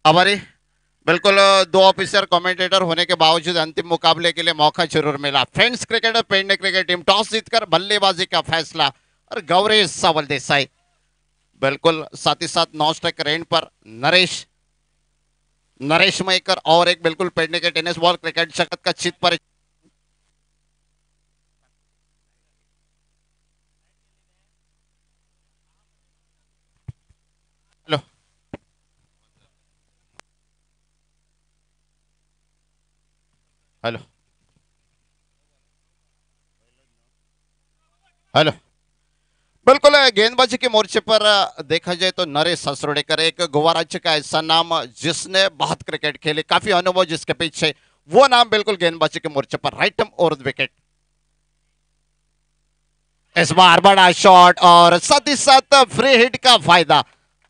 हमारी बिल्कुल दो officer commentator होने के बावजूद अंतिम मुकाबले के लिए मौका जरूर मिला। Friends cricketer Pedne cricket team toss जीतकर बल्लेबाजी का फैसला और गौरी सावल देसाई बिल्कुल साथ ही साथ नौ स्ट्राइक रेंज पर नरेश नरेश मयकर और एक बिल्कुल पेडने के टेनिस बॉल क्रिकेट जगत का चित पर। हेलो हेलो हेलो बिल्कुल गेंदबाजी के मोर्चे पर देखा जाए तो नरेश ससुडेकर एक गोवा राज्य का ऐसा नाम जिसने बहुत क्रिकेट खेले, काफी अनुभव जिसके पीछे, वो नाम बिल्कुल गेंदबाजी के मोर्चे पर राइट और विकेट। इस बार बड़ा शॉट और साथ ही साथ फ्री हिट का फायदा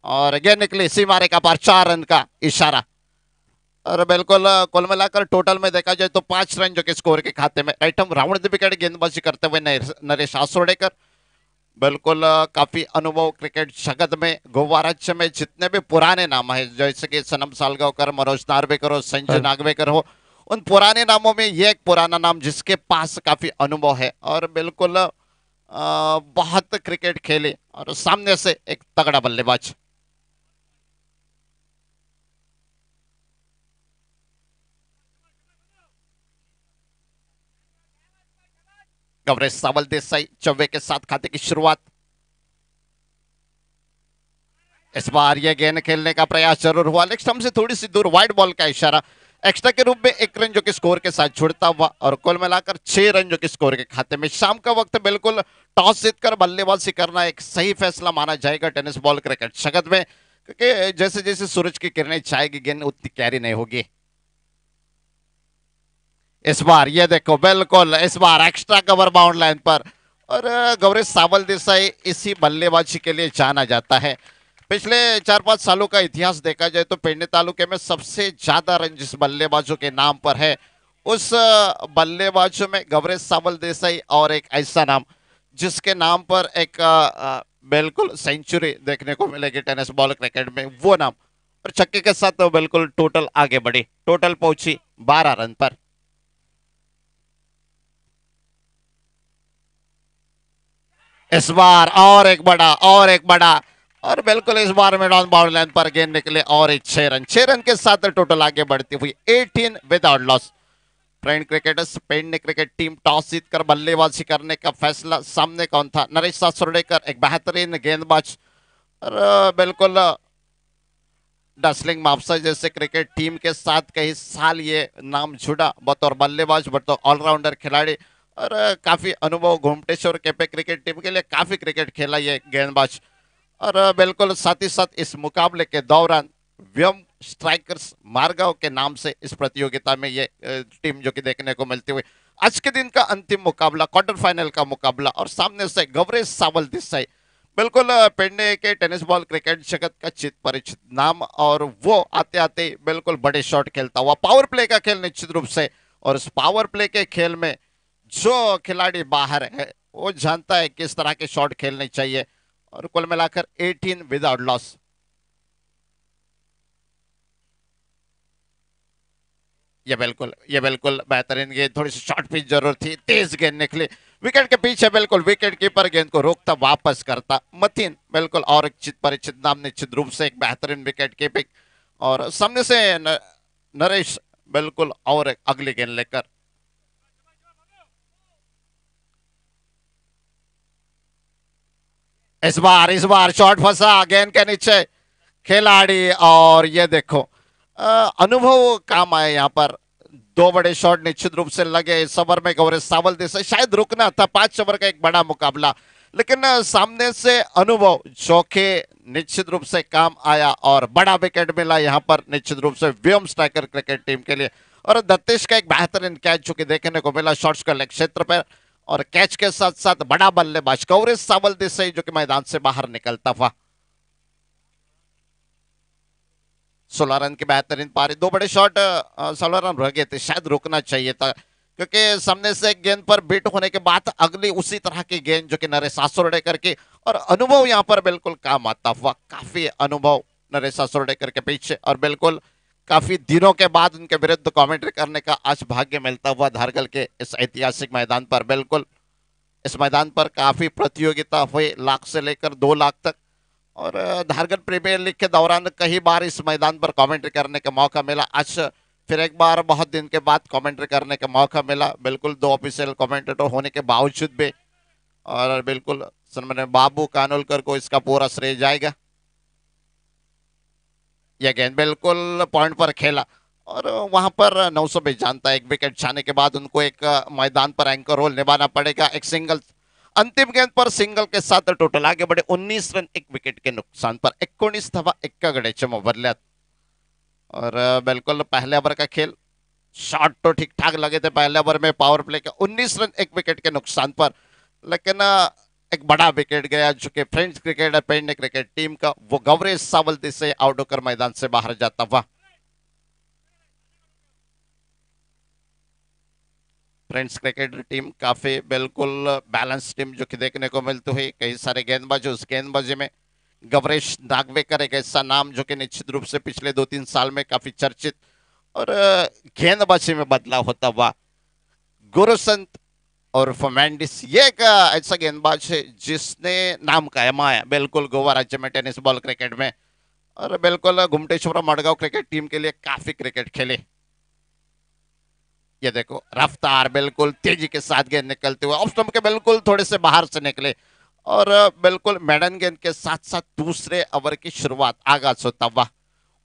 और गेंद निकली सीमा रेखा पर 4 रन का इशारा। और बिल्कुल कुल मिलाकर टोटल में देखा जाए तो 5 रन जो कि स्कोर के खाते में। राइट राउंड द विकेट गेंदबाजी करते हुए नरेश आसोडेकर बिल्कुल काफी अनुभव क्रिकेट जगत में गोवा राज्य में जितने भी पुराने नाम है जैसे कि सनम सालगांवकर, मनोज नार्वेकर हो, संजय नागवेकर हो, उन पुराने नामों में ये एक पुराना नाम जिसके पास काफी अनुभव है और बिल्कुल बहुत क्रिकेट खेले और सामने से एक तगड़ा बल्लेबाज। कवरेज सावल देसाई चौवे के साथ खाते की शुरुआत। इस बार यह गेंद खेलने का प्रयास जरूर हुआ लेकिन स्टंप से थोड़ी सी दूर, वाइड बॉल का इशारा। एक्स्ट्रा के रूप में 1 रन जो कि स्कोर के साथ जुड़ता हुआ और कुल मिलाकर 6 रन जो कि स्कोर के खाते में। शाम का वक्त बिल्कुल टॉस जीतकर बल्लेबाजी करना एक सही फैसला माना जाएगा टेनिस बॉल क्रिकेट जगत में, क्योंकि जैसे जैसे सूरज की किरणें जाएगी गेंद उतनी कैरी नहीं होगी। इस बार ये देखो बिल्कुल इस बार एक्स्ट्रा कवर बाउंड लाइन पर और गौरी सावल देसाई इसी बल्लेबाजी के लिए जाना जाता है। पिछले 4-5 सालों का इतिहास देखा जाए तो पेडने तालुके में सबसे ज्यादा रन जिस बल्लेबाजों के नाम पर है उस बल्लेबाजों में गौरी सावल देसाई और एक ऐसा नाम जिसके नाम पर एक बिल्कुल सेंचुरी देखने को मिलेगी टेनिस बॉल क्रिकेट में, वो नाम। और छक्के के साथ तो बिल्कुल टोटल आगे बढ़ी, टोटल पहुंची 12 रन पर। इस बार और एक बड़ा और बिल्कुल इस बार में डाउन बाउंड लाइन पर गेंद निकले और एक 6 रन, 6 रन के साथ टोटल आगे बढ़ती हुई 18 विदाउट लॉस। फ्रेंड क्रिकेटर्स पेडने क्रिकेट टीम टॉस जीतकर बल्लेबाजी करने का फैसला। सामने कौन था? नरेश सासुडेकर एक बेहतरीन गेंदबाज और बिल्कुल डसलिंग मापसा जैसे क्रिकेट टीम के साथ कई साल ये नाम जुड़ा बतौर बल्लेबाज, बतौर ऑलराउंडर खिलाड़ी और काफी अनुभव। घुमटेश्वर केपे क्रिकेट टीम के लिए काफी क्रिकेट खेला ये गेंदबाज और बिल्कुल साथ ही साथ इस मुकाबले के दौरान व्यम स्ट्राइकर्स मारगांव के नाम से इस प्रतियोगिता में ये टीम जो कि देखने को मिलती हुई। आज के दिन का अंतिम मुकाबला, क्वार्टर फाइनल का मुकाबला और सामने से गौरी सावल देसाई बिल्कुल पेडने के टेनिस बॉल क्रिकेट जगत का चित परिचित नाम और वो आते आते बिल्कुल बड़े शॉट खेलता हुआ। पावर प्ले का खेल निश्चित रूप से, और उस पावर प्ले के खेल में जो खिलाड़ी बाहर है वो जानता है किस तरह के शॉट खेलने चाहिए और कुल मिलाकर 18 विदाउट लॉस। ये बिल्कुल बेहतरीन गेंद, थोड़ी सी शॉर्ट पिच जरूर थी, तेज गेंद निकली विकेट के पीछे। बिल्कुल विकेट कीपर गेंद को रोकता, वापस करता मतीन बिल्कुल और एक चित परिचित नाम निश्चित रूप से एक बेहतरीन विकेट कीपिंग और सामने से नरेश बिल्कुल और एक अगली गेंद लेकर। इस बार शॉट फंसा गेंद के नीचे खिलाड़ी और ये देखो अनुभव काम आया यहाँ पर। 2 बड़े शॉट निश्चित रूप से लगे इस ओवर में गौरी सावल देसाई, शायद रुकना था, 5 ओवर का एक बड़ा मुकाबला लेकिन सामने से अनुभव चौके निश्चित रूप से काम आया और बड़ा विकेट मिला यहाँ पर निश्चित रूप से व्योम स्ट्राइकर क्रिकेट टीम के लिए। और दत्तेश का एक बेहतरीन कैच जो कि देखने को मिला शॉट्स का लेग क्षेत्र पर और कैच के साथ साथ बड़ा बल्लेबाज गौरी सावल देसाई जो कि मैदान से बाहर निकलता हुआ। 16 रन की बेहतरीन पारी, 2 बड़े शॉट, 16 रन रह गए थे, शायद रुकना चाहिए था क्योंकि सामने से एक गेंद पर बीट होने के बाद अगली उसी तरह की गेंद जो कि नरेश सासुडेकर की और अनुभव यहाँ पर बिल्कुल काम आता हुआ, काफी अनुभव नरेश असोर्डेकर के पीछे। और बिल्कुल काफी दिनों के बाद उनके विरुद्ध कमेंट्री करने का आज भाग्य मिलता हुआ धारगल के इस ऐतिहासिक मैदान पर। बिल्कुल इस मैदान पर काफी प्रतियोगिता हुई, लाख से लेकर 2 लाख तक। और धारगल प्रीमियर लीग के दौरान कई बार इस मैदान पर कमेंट्री करने का मौका मिला। आज फिर एक बार बहुत दिन के बाद कमेंट्री करने का मौका मिला, बिल्कुल 2 ऑफिशियल कमेंटेटर होने के बावजूद भी। और बिल्कुल सन्माननीय बाबू कानोलकर को इसका पूरा श्रेय जाएगा। यह गेंद बिल्कुल पॉइंट पर खेला और वहां पर 900 भी जानता है, एक विकेट जाने के बाद उनको एक मैदान पर एंकर रोल निभाना पड़ेगा। एक सिंगल, अंतिम गेंद पर सिंगल के साथ टोटल आगे बढ़े 19 रन, एक विकेट के नुकसान पर 19 धावा 1 गड्याच्या मोबदल्यात। और बिल्कुल पहले ओवर का खेल, शॉट तो ठीक ठाक लगे थे पहले ओवर में पावर प्ले का, 19 रन 1 विकेट के नुकसान पर। लेकिन एक बड़ा विकेट गया जो कि French cricket Pedne cricket team का, वो गौरेश सावल्ती से आउट होकर मैदान से बाहर जाता हुआ। फ्रेंड्स क्रिकेट टीम काफी बिल्कुल बैलेंस टीम जो कि देखने को मिलती हुई, कई सारे गेंदबाज, उस गेंदबाजी में गवरेश नागवेकर एक ऐसा नाम जो कि निश्चित रूप से पिछले 2-3 साल में काफी चर्चित और गेंदबाजी में बदलाव होता हुआ। गुरुसंत और फर्नांडिस, ये एक ऐसा गेंदबाज है जिसने नाम कायमाया बिल्कुल गोवा राज्य में टेनिस बॉल क्रिकेट में। और बिल्कुल गुमटेश्वर मडगांव क्रिकेट टीम के लिए काफी क्रिकेट खेले। ये देखो रफ्तार, बिल्कुल तेजी के साथ गेंद निकलते हुए ऑफ स्टंप के बिल्कुल थोड़े से बाहर से निकले। और बिल्कुल मैडन गेंद के साथ साथ दूसरे ओवर की शुरुआत आगाज होता हुआ।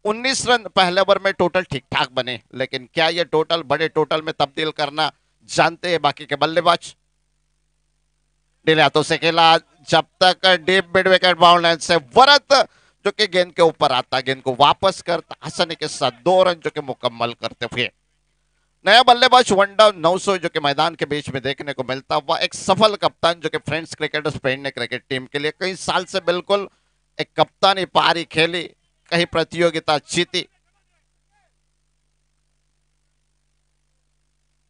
19 रन पहले ओवर में टोटल ठीक ठाक बने, लेकिन क्या ये टोटल बड़े टोटल में तब्दील करना जानते हैं बाकी के बल्लेबाज? डिले हाथों से खेला जब तक डीप मिड विकेट बाउंड से वरत जो कि गेंद के ऊपर आता, गेंद को वापस करता आसानी के साथ 2 रन जो कि मुकम्मल करते हुए। नया बल्लेबाज 1 डाउन 900 जो कि मैदान के बीच में देखने को मिलता हुआ। एक सफल कप्तान जो कि फ्रेंड्स क्रिकेटर्स पेडने क्रिकेट टीम के लिए कई साल से बिल्कुल एक कप्तानी पारी खेली, कहीं प्रतियोगिता जीती।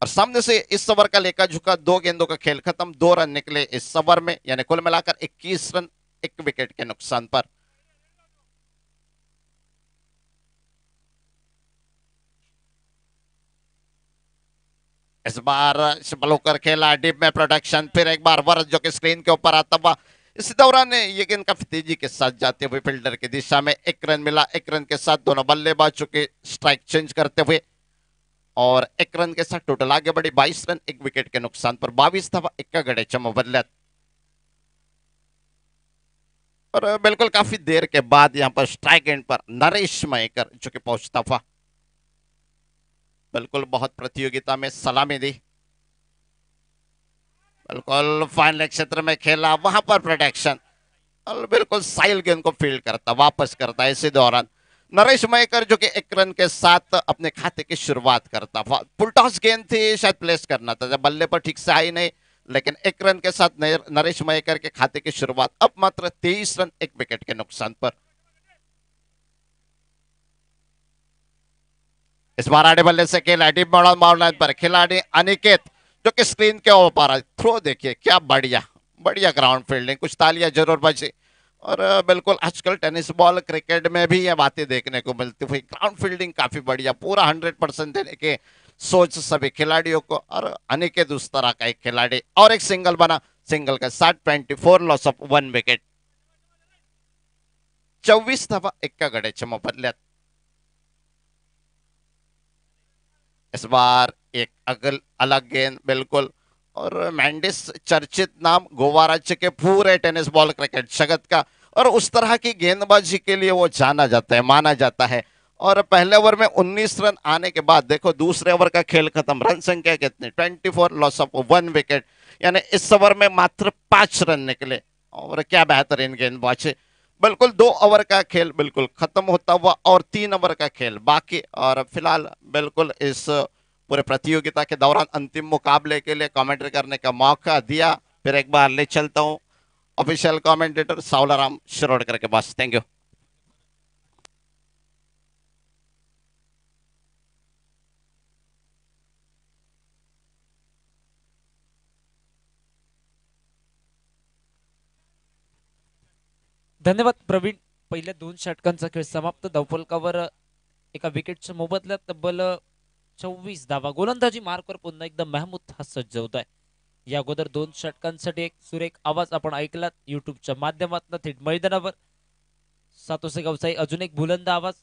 और सामने से इस ओवर का लेकर झुका, 2 गेंदों का खेल खत्म, 2 रन निकले इस ओवर में, यानी कुल मिलाकर 21 रन 1 विकेट के नुकसान पर। इस बार बलोकर खेला डीप में प्रोटेक्शन, फिर एक बार वरद जो कि स्क्रीन के ऊपर आता हुआ। इसी दौरान ये गेंद काफी तेजी के साथ जाते हुए फील्डर की दिशा में 1 रन मिला। 1 रन के साथ दोनों बल्लेबाज चुके स्ट्राइक चेंज करते हुए और 1 रन के साथ टोटल आगे बढ़ी 22 रन 1 विकेट के नुकसान पर 22 धावा 1 गड्याच्या मोबदल्यात। और बिल्कुल काफी देर के बाद यहां पर स्ट्राइक एंड पर नरेश मयेकर जो कि पहुंचता हुआ, बिल्कुल बहुत प्रतियोगिता में सलामी दी, बिल्कुल फाइनल क्षेत्र में खेला, वहां पर प्रोटेक्शन और बिल्कुल साइल गेंद को फील्ड करता, वापस करता है। इसी दौरान नरेश मयेकर जो कि 1 रन के साथ अपने खाते की शुरुआत करता। फुलटॉस गेंद थी, शायद प्लेस करना था, जब बल्ले पर ठीक से आई नहीं, लेकिन 1 रन के साथ नरेश मयेकर के खाते की शुरुआत। अब मात्र 23 रन 1 विकेट के नुकसान पर। इस बार आड़े बल्ले से खेला डीप बाउंड पर खिलाड़ी अनिकेत जो कि स्क्रीन के ऊपर थ्रो, देखिए क्या बढ़िया बढ़िया ग्राउंड फील्डिंग, कुछ तालियां जरूर बजी। और बिल्कुल आजकल टेनिस बॉल क्रिकेट में भी ये बातें देखने को मिलती हुई, ग्राउंड फील्डिंग काफी बढ़िया, पूरा 100% देने के सोच सभी खिलाड़ियों को। और अनिकेत उस तरह का एक खिलाड़ी, और एक सिंगल बना, सिंगल के साथ 24 लॉस ऑफ 1 विकेट, 24 धावा 1 गड्याच्या मोबदल्यात। इस बार एक अलग गेंद बिल्कुल, और मैंडिस चर्चित नाम गोवा राज्य के पूरे टेनिस बॉल क्रिकेट जगत का, और उस तरह की गेंदबाजी के लिए वो जाना जाता है, माना जाता है। और पहले ओवर में 19 रन आने के बाद देखो दूसरे ओवर का खेल खत्म, रन संख्या कितनी, 24 लॉस ऑफ 1 विकेट, यानी इस ओवर में मात्र 5 रन निकले। और क्या बेहतरीन गेंदबाजी, बिल्कुल 2 ओवर का खेल बिल्कुल खत्म होता हुआ और 3 ओवर का खेल बाकी। और फिलहाल बिल्कुल इस पूरे प्रतियोगिता के दौरान अंतिम मुकाबले के लिए कमेंट्री करने का मौका दिया, फिर एक बार ले चलता हूं ऑफिशियल कमेंटेटर सावलाराम शिरोडकर के पास। Thank you. धन्यवाद प्रवीण। पहिल्या 2 षटकांचा खेळ समाप्त. धावफलकावर एका विकेटच्या मोबदल्यात तब्बल 24 धावा. गोलंदाजी मार्कवर पुन्हा एकदा महमूद हा सज्ज होतोय. या अगोदर 2 षटकांसाठी एक सुरेख आवाज आपण ऐकलात युट्यूबच्या माध्यमातून थेट मैदानावर. सातोसे गावचा अजून एक बुलंद आवाज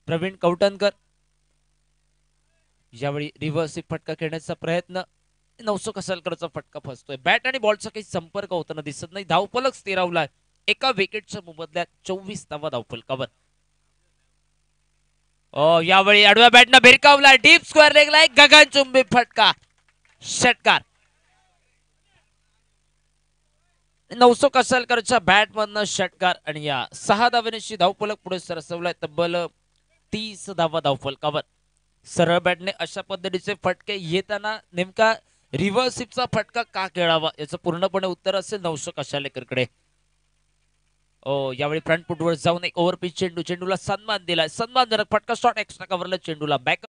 प्रवीण कवटणकर. यावेळी रिव्हर्स फटका खेळण्याचा प्रयत्न, नवसो कसलकरचा फटका फसतोय. बॅट आणि बॉलचा काही संपर्क होताना दिसत नाही. धावफलक स्थिरावलाय. एका विकेटच्या मोबदल्यात 24 धावा धावफलकावर. यावेळी आडव्या बॅटनं भिरकावला, डीप स्क्वेअर लेगला एक गगनचुंबी फटका. षटकार नवसो कसलकरच्या बॅट मधनं षटकार आणि या 6 धावेची धावफलक पुढे सरसवलाय. तब्बल 30 धावा धावफलकावर. सरळ बॅटने अशा पद्धतीचे फटके येताना नेमका रिव्हर्सिपचा फटका का खेळावा याचं पूर्णपणे उत्तर असेल नवसो कशालेकरकडे. यावेळी फ्रंट फुटवर जाऊन एक ओव्हरपिच चेंडू, चेंडूला सन्मान दिलाय. सन्मानजनक फटका शॉट एक्स्ट्रा कव्हरला चेंडूला बॅक.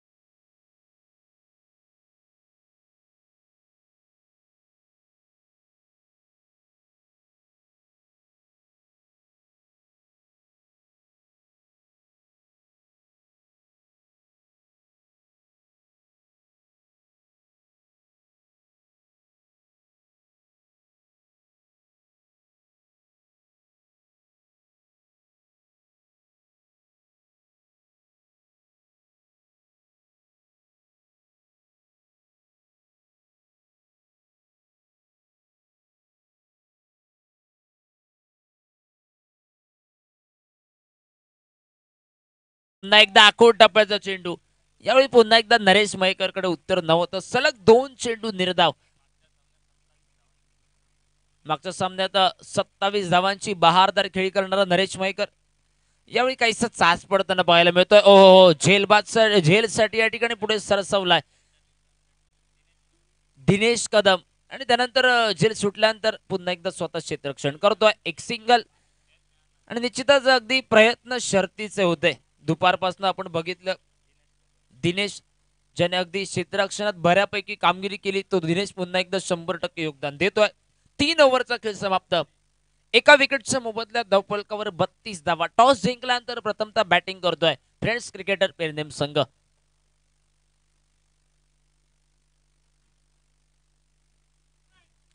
पुन्हा एकदा आखोड टप्प्याचा चेंडू. यावेळी पुन्हा एकदा नरेश मयेकरकडे उत्तर नव्हतं. सलग 2 चेंडू निर्धाव. मागच्या सामन्यात 27 धावांची बहारदार खेळी करणारा नरेश मयेकर यावेळी काहीसा चाच पडताना पाहायला मिळतोय. झेलसाठी या ठिकाणी पुढे सरसवलाय दिनेश कदम आणि त्यानंतर झेल सुटल्यानंतर पुन्हा एकदा स्वतः क्षेत्ररक्षण करतोय. एक सिंगल आणि निश्चितच अगदी प्रयत्न शर्तीचे होते. दुपारपासून आपण बघितलं दिनेश ज्याने अगदी क्षेत्ररक्षणात बऱ्यापैकी कामगिरी केली तो दिनेश पुन्हा एकदा 100% योगदान देतोय. 3 ओव्हरचा खेळ समाप्त. एका विकेटच्या मोबदल्यात धावफलकावर 32 धावा. टॉस जिंकल्यानंतर प्रथमतः बॅटिंग करतोय फ्रेंड्स क्रिकेटर पेरनेम संघ.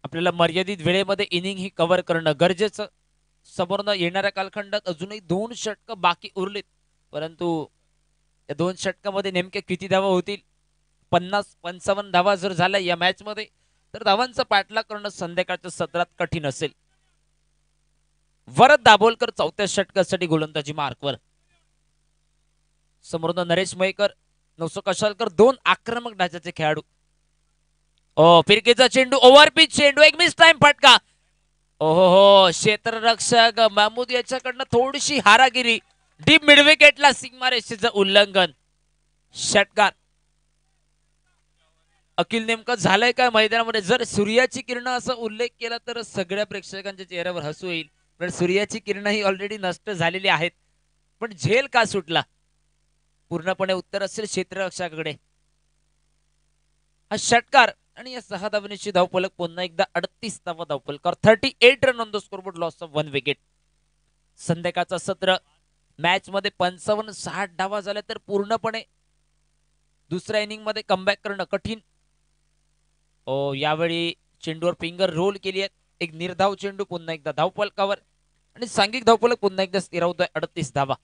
आपल्याला मर्यादित वेळेमध्ये इनिंग ही कव्हर करणं गरजेचं. समोरनं येणाऱ्या कालखंडात अजूनही 2 षटक बाकी उरलीत, परंतु या 2 षटकामध्ये नेमके किती धावा होतील? 50-55 धावा जर झाल्या या मॅच मध्ये तर धावांचा पाठलाग करणं संध्याकाळच्या सत्रात कठीण असेल. वरद दाभोलकर चौथ्या षटकासाठी गोलंदाजी मार्कवर. समोरनं नरेश मयेकर, नवसो कशालकर 2 आक्रमक ढाच्याचे खेळाडू. फिरकीचा चेंडू, ओव्हरपिच चेंडू, एक मिस टाइम फटका. ओहो, क्षेत्ररक्षक महमूद याच्याकडनं थोडीशी हारागिरी. डीप मिडविकेटला सीमारेषेचं उल्लंघन. षटकार. अखिल नेमकं झालंय काय मैदानामध्ये? जर सूर्याची किरण असा उल्लेख केला तर सगळ्या प्रेक्षकांच्या चेहऱ्यावर हसू येईल, पण सूर्याची किरण ही ऑलरेडी नष्ट झालेली आहेत. पण झेल का सुटला? पूर्णपणे उत्तर असेल क्षेत्ररक्षकाकडे. हा षटकार आणि या 6 धावांची धावफलक पुन्हा एकदा 38 धावा धावफलकावर. 38 run on the scoreboard, loss of 1 wicket. संध्याकाळचा सत्र मॅच मध्ये 55-60 धावा झाल्या तर पूर्णपणे दुसऱ्या इनिंग मध्ये कमबॅक करणं कठीण. यावेळी चेंडूवर फिंगर रोल केली आहे. एक निर्धाव चेंडू पुन्हा एकदा धावफलकावर आणि सांघिक धावफलक पुन्हा एकदा स्थिरावतोय 38 धावा.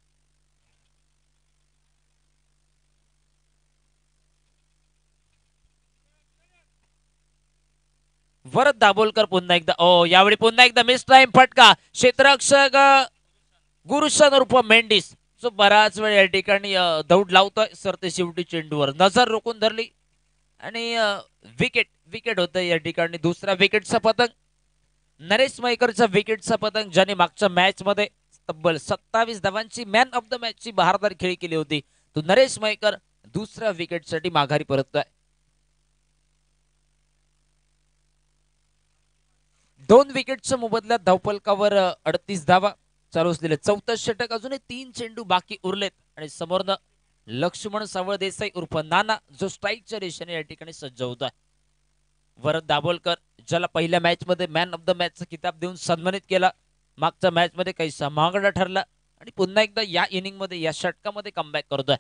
वरद दाभोलकर पुन्हा एकदा. यावेळी पुन्हा एकदा मिस टाइम फटका. क्षेत्ररक्षक गुरुशन उर्फ मेंडिस जो बराच वेळ या ठिकाणी दौड लावतोय सरते शेवटी चेंडूवर नजर रोखून धरली आणि विकेट विकेट होतं या ठिकाणी. दुसरा विकेटचा पतंग नरेश मयेकरचा विकेटचा पतंग, ज्याने मागच्या मॅच मध्ये तब्बल 27 धावांची मॅन ऑफ द मॅच ची बहारदार खेळी केली होती. तो नरेश मयेकर दुसऱ्या विकेटसाठी माघारी परततोय. 2 विकेटच्या मोबदल्यात धावफलकावर 38 धावा. चालू असलेले 4थं षटक, अजूनही 3 चेंडू बाकी उरलेत आणि समोरनं लक्ष्मण सावळ देसाई उर्फ नाना जो स्ट्राईकच्या रेषेने या ठिकाणी सज्ज होता. वरद दाभोलकर ज्याला पहिल्या मॅच मध्ये मॅन ऑफ द मॅचचा किताब देऊन सन्मानित केला, मागच्या मॅच मध्ये काहीसा महागडा ठरला. आणि पुन्हा एकदा या इनिंग मध्ये या षटकामध्ये कमबॅक करतोय.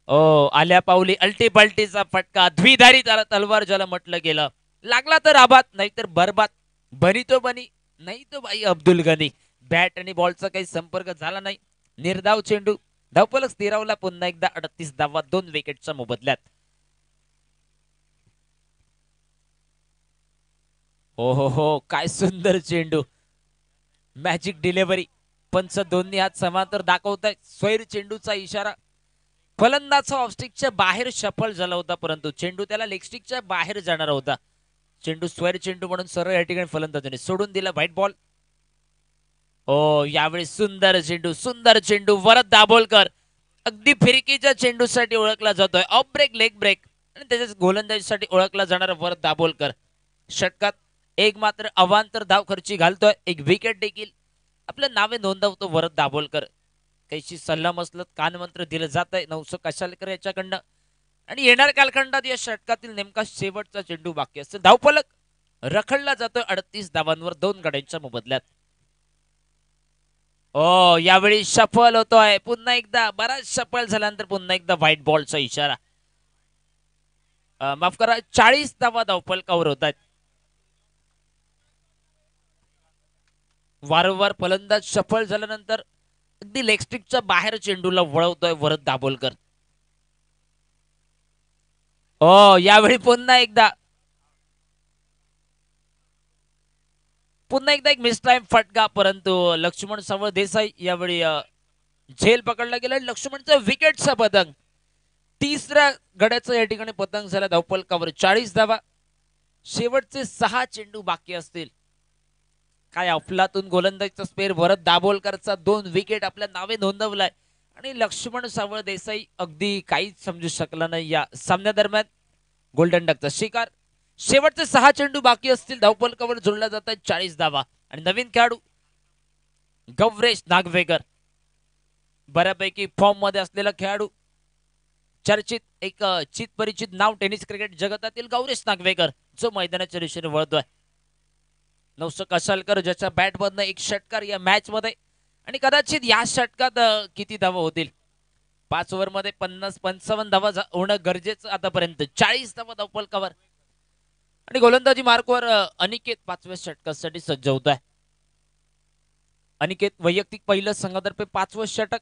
ओ आल्या पावली अल्टी पल्टीचा फटका, द्विधारी तलवार ज्याला म्हटलं गेलं. लागला तर आबाद नाहीतर बरबाद, बनी तो बनी नाही तो बाई अब्दुल गनी. बॅट आणि बॉलचा काही संपर्क झाला नाही. निर्धाव चेंडू, धावफलक स्थिरावला पुन्हा एकदा 38 धावा 2 विकेटच्या मोबदल्यात. हो हो हो, काय सुंदर चेंडू, मॅजिक डिलिव्हरी. पंच दोन्ही हात समांतर दाखवताय. स्वैर चेंडूचा इशारा. फलंदाज ऑफस्टिकच्या बाहेर सफल झाला होता, परंतु चेंडू त्याला लेगस्टिकच्या बाहेर जाणार होता. चेंडू स्वैर चेंडू म्हणून सरळ या ठिकाणी फलंदाजाने सोडून दिला. White ball. हो यावेळी सुंदर चेंडू, सुंदर चेंडू. वरद दाभोलकर अगदी फिरकीच्या चेंडूसाठी ओळखला जातोय. ऑफ ब्रेक, लेग ब्रेक आणि त्याच्याच गोलंदाजीसाठी ओळखला जाणारा वरद दाभोलकर षटकात एक मात्र अवांतर धाव खर्ची घालतोय. एक विकेट देखील आपल्या नावे नोंदवतो वरद दाभोलकर. कैशी सल्ला मसलत कानमंत्र दिलं जात आहे नवसो कशालकर याच्याकडनं. आणि येणार कालखंडात या षटकातील नेमका शेवटचा चेंडू बाकी असतो. धावफलक रखडला जातोय 38 धावांवर 2 गड्यांच्या मोबदल्यात. ओ यावेळी सफल होतोय पुन्हा एकदा. बराच सफल झाल्यानंतर पुन्हा एकदा व्हाईट बॉलचा इशारा. माफ करा, 40 धावा धावफलकावर होत आहेत. वारंवार फलंदाज सफल झाल्यानंतर अगदी लेगस्टिकच्या बाहेर चेंडूला वळवतोय वरद दाभोलकर. ओ यावेळी पुन्हा एकदा एक मिसटाइम फटका, परंतु लक्ष्मण सावळ देसाई यावेळी झेल पकडला गेला. लक्ष्मणचं विकेटचा पतंग, तिसऱ्या गड्याचं या ठिकाणी पतंग झाला धावफलकावर. 40 धावा, शेवटचे 6 चेंडू बाकी असतील. काय अफलातून गोलंदाजीचा स्पेअर भरत दाभोलकरचा 2 विकेट आपल्या नावे नोंदवलाय. आणि लक्ष्मण सावळ देसाई अगदी काहीच समजू शकला नाही या सामन्यादरम्यान. गोल्डन डकचा शिकार. शेवटचे 6 चेंडू बाकी असतील. धावफलकावर जोडला जात आहेत 40 धावा. आणि नवीन खेळाडू गौरेश नागवेकर, बऱ्यापैकी फॉर्म मध्ये असलेला खेळाडू, चर्चित एक चित परिचित नाव टेनिस क्रिकेट जगतातील गौरेश नागवेकर, जो मैदानाच्या दिशेने वळतोय. नवसो कशालकर ज्याच्या बॅट मधनं एक षटकार या मॅच मध्ये. आणि कदाचित या षटकात किती धावा होतील? 5 ओव्हर मध्ये 50-55 धावा होणं गरजेचं आतापर्यंत. 40 धावा धावफलकावर. आणि गोलंदाजी मार्कवर अनिकेत 5व्या षटकासाठी सज्ज होत आहे. अनिकेत वैयक्तिक पहिलं संघातर्फे 5वं षटक.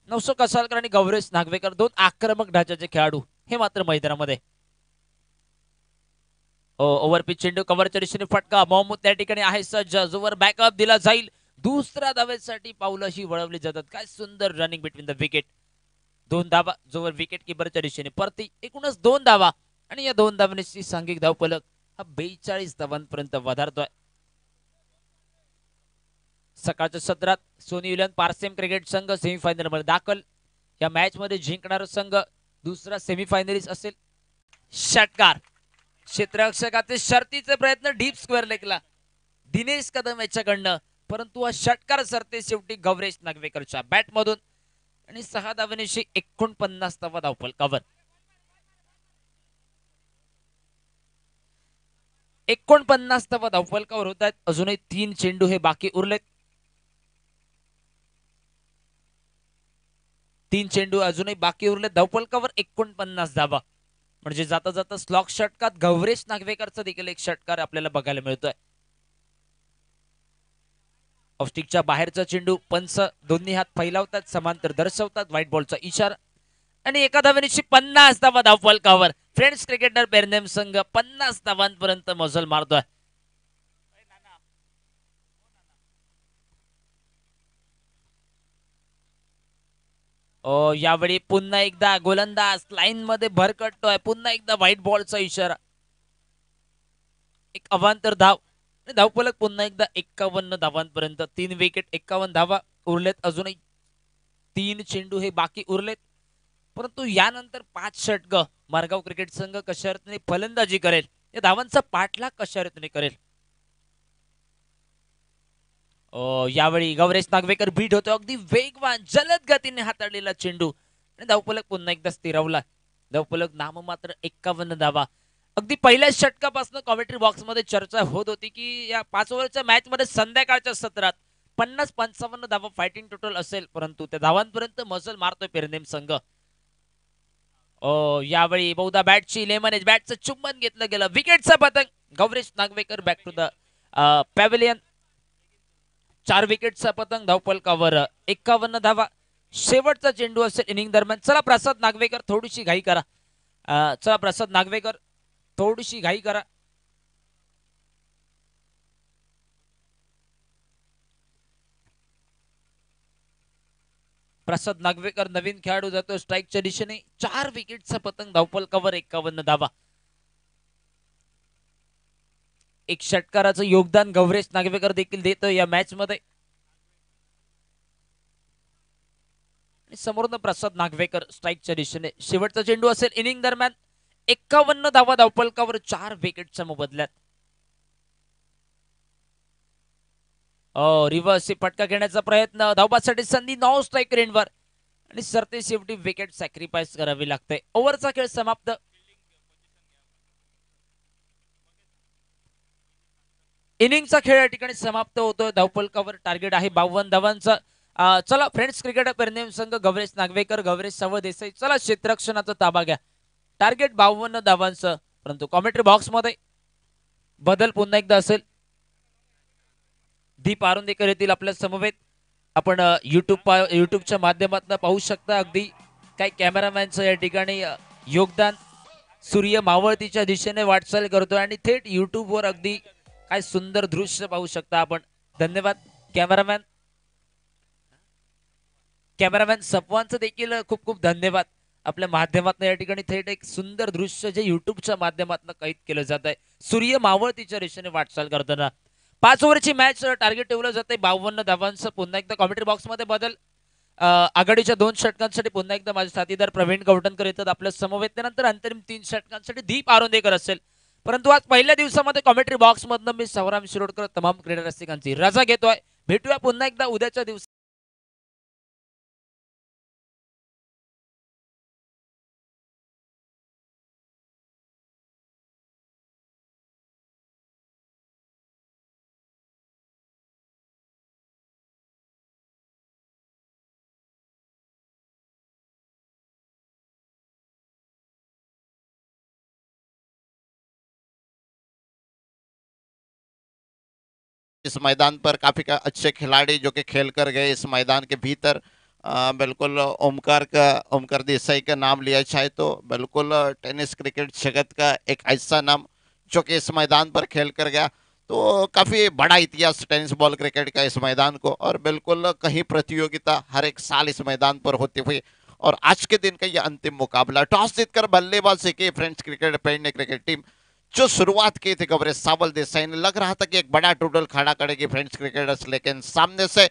नवसो कसालकर आणि गौरेश नागवेकर 2 आक्रमक ढाच्याचे खेळाडू हे मात्र मैदानामध्ये. ओव्हरपिच चेंडू कव्हरच्या दिशेने फटका. मोहम्मद त्या ठिकाणी आहे सज्ज, जोवर बॅकअप दिला जाईल. दुसऱ्या धावेसाठी पावलं ही वळवली जातात. काय सुंदर रनिंग बिटवीन द विकेट. 2 धावा, जोवर विकेट किपरच्या दिशेने परती. एकूणच 2 धावा. आणि या 2 धावांची सांघिक धावफलक हा 42 धावांपर्यंत वधारतोय. सकाळच्या सत्रात सोनी विलियन पारसेम क्रिकेट संघ सेमीफायनल मध्ये दाखल. या मॅच मध्ये जिंकणारा संघ दुसरा सेमीफायनलिस्ट असेल. षटकार, क्षेत्ररक्षकाचे शर्तीचे प्रयत्न डीप स्क्वेअर लेगला दिनेश कदम याच्याकडनं, परंतु हा षटकार सरते शेवटी गौरेश नागवेकरच्या बॅट मधून. आणि 6 धावांशी 49 धावा धावफलकावर. 49 धावा धावफलकावर होत आहेत. अजूनही 3 चेंडू हे बाकी उरलेत. 3 चेंडू अजूनही बाकी उरलेत. धावफलकावर 49 धावा. म्हणजे जाता जाता स्लॉक षटकात गौरेश नागवेकरचा देखील एक षटकार आपल्याला बघायला मिळतोय. ऑफस्टिकच्या बाहेरचा चेंडू. पंच दोन्ही हात फैलावतात, समांतर दर्शवतात. व्हाईट बॉलचा इशारा. आणि एका धावेनिशी 50 धावा धावफलकावर. फ्रेंड्स क्रिकेटर बेरनेम संघ 50 धावांपर्यंत मजल मारतोय. यावेळी पुन्हा एकदा गोलंदाज लाईन मध्ये भरकटतोय. पुन्हा एकदा व्हाईट बॉलचा इशारा. एक अवांतर धाव. धावफलक पुन्हा एकदा 51 धावांपर्यंत. 3 विकेट, 51 धावा उरलेत. अजूनही 3 चेंडू हे बाकी उरलेत. परंतु यानंतर 5 षटक मारगाव क्रिकेट संघ कशा रीतीने फलंदाजी करेल, या धावांचा पाठलाग कशा रीतीने करेल. यावेळी गौरेश नागवेकर बीट होतो. अगदी वेगवान जलद गतीने हाताळलेला चेंडू. आणि धावफलक पुन्हा एकदा स्थिरावला. धावफलक नाममात्र 51 धावा. अगदी पहिल्या षटकापासून कॉमेंट्री बॉक्स मध्ये चर्चा होत होती की या 5 ओव्हरच्या मॅच मध्ये संध्याकाळच्या सत्रात 50-55 धावा फायटिंग टोटल असेल, परंतु त्या धावांपर्यंत मजल मारतोय पेरनेम संघ. यावेळी बहुधा बॅटची लेमन एज बॅटचं चुंबन घेतलं गेलं. विकेटचा पतंग. Gauresh Nagvekar back to the pavilion. 4 विकेटचा पतंग धावफलकावर 51 धावा. शेवटचा चेंडू असेल इनिंग दरम्यान. चला प्रसाद नागवेकर थोडीशी घाई करा. चला प्रसाद नागवेकर थोडीशी घाई करा. प्रसाद नागवेकर नवीन खेळाडू जातो स्ट्राईकच्या दिशेने. 4 विकेटचा पतंग धावफलकावर 51 धावा. एक षटकाराचं योगदान गौरेश नागवेकर देखील देतो या मॅच मध्ये. समोरून प्रसाद नागवेकर स्ट्राईकच्या दिशेने. शेवटचा चेंडू असेल इनिंग दरम्यान. 51 धावा धावफलकावर 4 विकेटच्या मोबदल्यात. रिव्हर्स फटका घेण्याचा प्रयत्न. धावबासाठी संधी नॉन स्ट्राईक रेंजवर आणि सरते शेवटी विकेट सॅक्रिफाईस करावी लागते. ओव्हरचा खेळ समाप्त. इनिंगचा खेळ या ठिकाणी समाप्त होतोय. धावफलकावर टार्गेट आहे 52 धावांचा. चला फ्रेंड्स क्रिकेटर पेरनेम संघ गौरेश नागवेकर, गौरेश सावळ देसाई, चला क्षेत्ररक्षणाचा ताबा घ्या. टार्गेट 52 धावांचं, परंतु कॉमेंट्री बॉक्स मध्ये बदल पुन्हा एकदा असेल. दीप आरुंदेकर येतील आपल्या समवेत. आपण युट्यूबच्या माध्यमातून पाहू शकता. अगदी काही कॅमेरामॅनचं या ठिकाणी योगदान. सूर्य मावळतीच्या दिशेने वाटचाल करतोय आणि थेट युट्यूबवर अगदी काय सुंदर दृश्य पाहू शकता आपण. धन्यवाद कॅमेरामॅन. कॅमेरामॅन सपवांचं देखील खूप खूप धन्यवाद. आपल्या माध्यमातून या ठिकाणी थेट एक सुंदर दृश्य जे युट्यूबच्या माध्यमातून कैद केलं जात आहे. सूर्य मावळतीच्या दिशेने वाटचाल करताना 5 ओव्हरची मॅच. टार्गेट ठेवलं जाते 52 धावांचं. पुन्हा एकदा कॉमेंट्री बॉक्स मध्ये बदल. आघाडीच्या 2 षटकांसाठी पुन्हा एकदा माझे साथीदार प्रवीण गवटणकर येतात आपल्या समवेत. त्यानंतर अंतरिम 3 षटकांसाठी दीप आरुंदेकर असेल. परंतु आज पहिल्या दिवसामध्ये कॉमेंट्री बॉक्स मधनं मी सवराम शिरोडकर तमाम क्रीडा रसिकांची रजा घेतोय. भेटूया पुन्हा एकदा उद्याच्या दिवशी. इस मैदान पर काफी अच्छे खिलाड़ी जो कि खेल कर गए इस मैदान के भीतर। बिल्कुल ओमकार देसाई का नाम लिया जाए तो बिल्कुल टेनिस क्रिकेट जगत का एक ऐसा नाम जो कि इस मैदान पर खेल कर गया। तो काफी बड़ा इतिहास टेनिस बॉल क्रिकेट का इस मैदान को, और बिल्कुल कहीं प्रतियोगिता हर एक साल इस मैदान पर होती हुई, और आज के दिन का यह अंतिम मुकाबला। टॉस जीतकर बल्लेबाजी की French cricket Pedne cricket team जो शुरुआत की थी गौरेश सावल देसाई ने, लग रहा था कि एक बड़ा टोटल खड़ा करेगी फ्रेंच क्रिकेटर्स, लेकिन सामने से